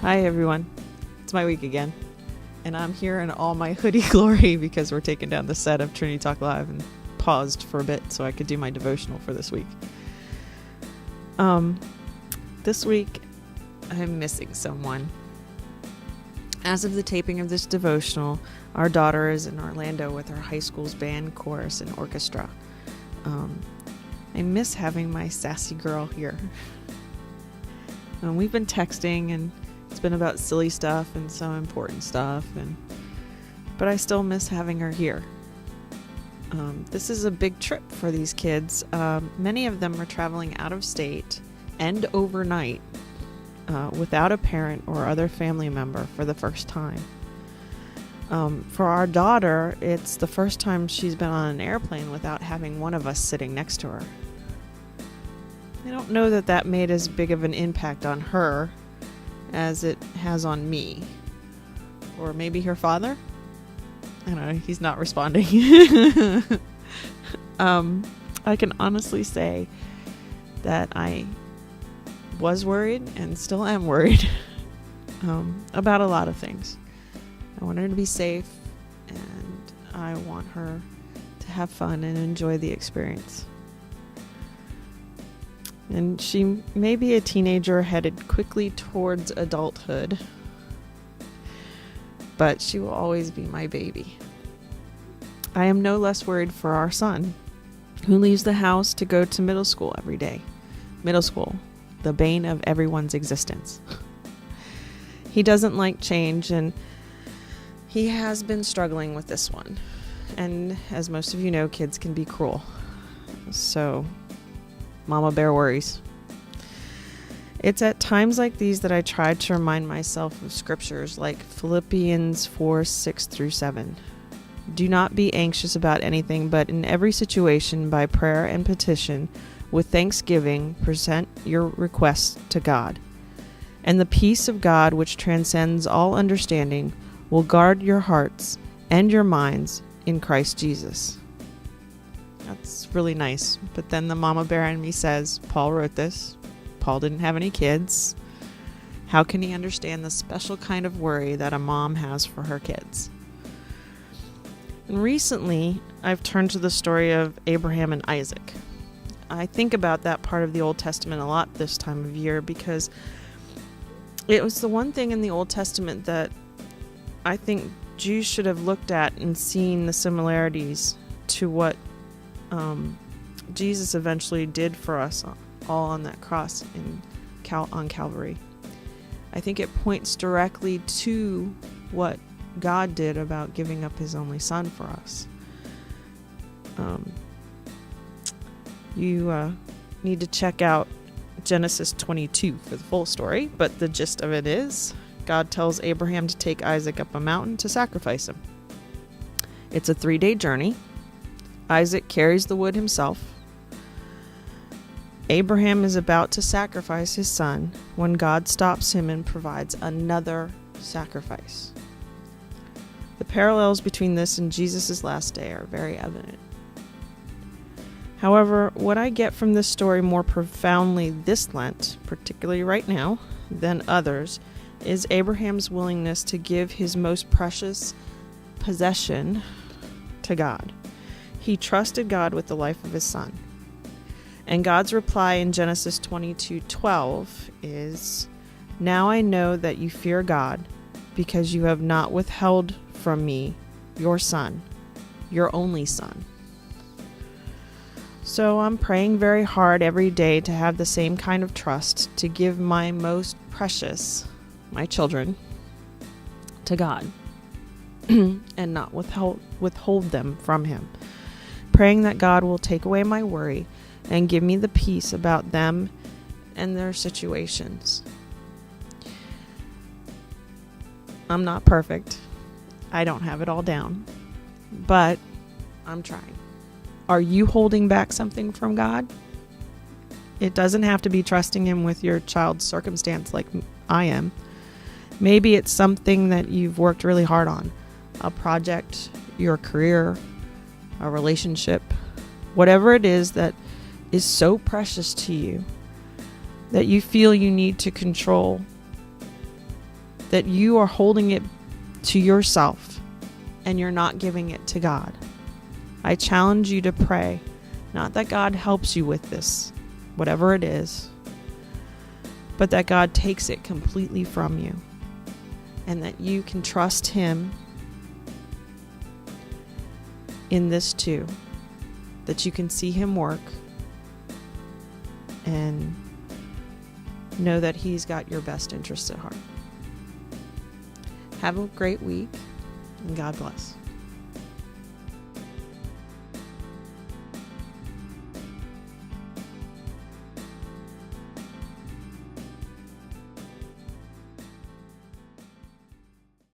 Hi everyone, it's my week again, and I'm here in all my hoodie glory because we're taking down the set of Trinity Talk Live and paused for a bit so I could do my devotional for this week. This week I'm missing someone. As of the taping of this devotional, our daughter is in Orlando with her high school's band, chorus, and orchestra. I miss having my sassy girl here. We've been texting and it's been about silly stuff and some important stuff, but I still miss having her here. This is a big trip for these kids. Many of them are traveling out of state and overnight without a parent or other family member for the first time. For our daughter, it's the first time she's been on an airplane without having one of us sitting next to her. I don't know that made as big of an impact on her as it has on me. Or maybe her father? I don't know, he's not responding. I can honestly say that I was worried and still am worried about a lot of things. I want her to be safe, and I want her to have fun and enjoy the experience. And she may be a teenager headed quickly towards adulthood, but she will always be my baby. I am no less worried for our son, who leaves the house to go to middle school every day. Middle school, the bane of everyone's existence. He doesn't like change, and he has been struggling with this one. And as most of you know, kids can be cruel. So Mama Bear worries. It's at times like these that I try to remind myself of scriptures like Philippians 4:6-7. Do not be anxious about anything, but in every situation, by prayer and petition, with thanksgiving, present your requests to God. And the peace of God, which transcends all understanding, will guard your hearts and your minds in Christ Jesus. That's really nice. But then the mama bear in me says, Paul wrote this. Paul didn't have any kids. How can he understand the special kind of worry that a mom has for her kids? And recently, I've turned to the story of Abraham and Isaac. I think about that part of the Old Testament a lot this time of year because it was the one thing in the Old Testament that I think Jews should have looked at and seen the similarities to what Jesus eventually did for us all on that cross on Calvary. I think it points directly to what God did about giving up his only son for us. You need to check out Genesis 22 for the full story, but the gist of it is God tells Abraham to take Isaac up a mountain to sacrifice him. It's a 3-day journey. Isaac carries the wood himself. Abraham is about to sacrifice his son when God stops him and provides another sacrifice. The parallels between this and Jesus' last day are very evident. However, what I get from this story more profoundly this Lent, particularly right now, than others, is Abraham's willingness to give his most precious possession to God. He trusted God with the life of his son. And God's reply in Genesis 22:12 is, "Now I know that you fear God, because you have not withheld from me your son, your only son." So I'm praying very hard every day to have the same kind of trust, to give my most precious, my children, to God, and not withhold them from him. Praying that God will take away my worry and give me the peace about them and their situations. I'm not perfect. I don't have it all down, but I'm trying. Are you holding back something from God? It doesn't have to be trusting him with your child's circumstance like I am. Maybe it's something that you've worked really hard on, a project, your career, a relationship, whatever it is that is so precious to you that you feel you need to control that you are holding it to yourself and you're not giving it to God. I challenge you to pray, not that God helps you with this, whatever it is, but that God takes it completely from you and that you can trust Him in this too, that you can see Him work and know that He's got your best interests at heart. Have a great week, and God bless.